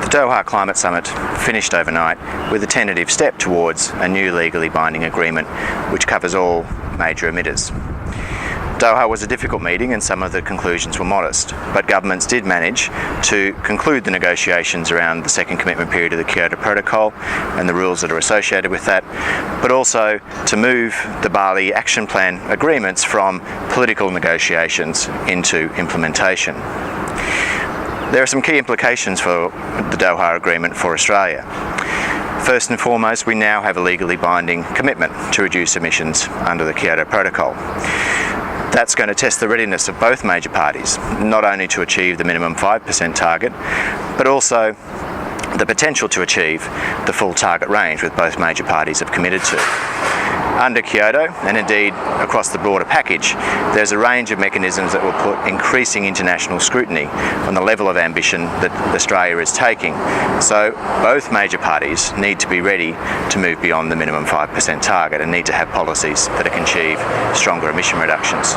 The Doha Climate Summit finished overnight with a tentative step towards a new legally binding agreement which covers all major emitters. Doha was a difficult meeting and some of the conclusions were modest, but governments did manage to conclude the negotiations around the second commitment period of the Kyoto Protocol and the rules that are associated with that, but also to move the Bali Action Plan agreements from political negotiations into implementation. There are some key implications for the Doha Agreement for Australia. First and foremost, we now have a legally binding commitment to reduce emissions under the Kyoto Protocol. That's going to test the readiness of both major parties, not only to achieve the minimum 5% target, but also the potential to achieve the full target range with both major parties have committed to. Under Kyoto, and indeed across the broader package, there's a range of mechanisms that will put increasing international scrutiny on the level of ambition that Australia is taking. So both major parties need to be ready to move beyond the minimum 5% target and need to have policies that can achieve stronger emission reductions.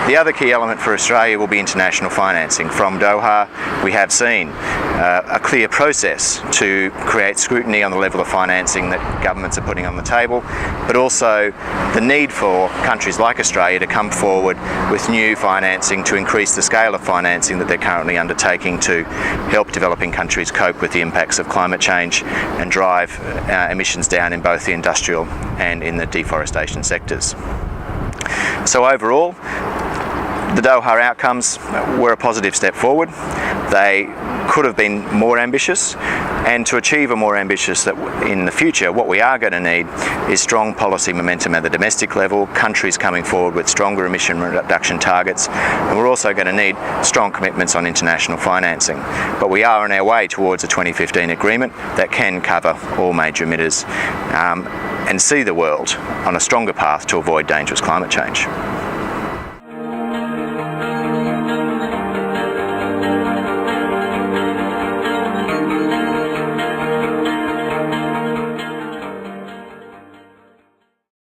The other key element for Australia will be international financing. From Doha, we have seen a clear process to create scrutiny on the level of financing that governments are putting on the table, but also the need for countries like Australia to come forward with new financing to increase the scale of financing that they're currently undertaking to help developing countries cope with the impacts of climate change and drive emissions down in both the industrial and in the deforestation sectors. So overall, the Doha outcomes were a positive step forward. They could have been more ambitious, and to achieve a more ambitious in the future, what we are going to need is strong policy momentum at the domestic level, countries coming forward with stronger emission reduction targets, and we're also going to need strong commitments on international financing. But we are on our way towards a 2015 agreement that can cover all major emitters and see the world on a stronger path to avoid dangerous climate change.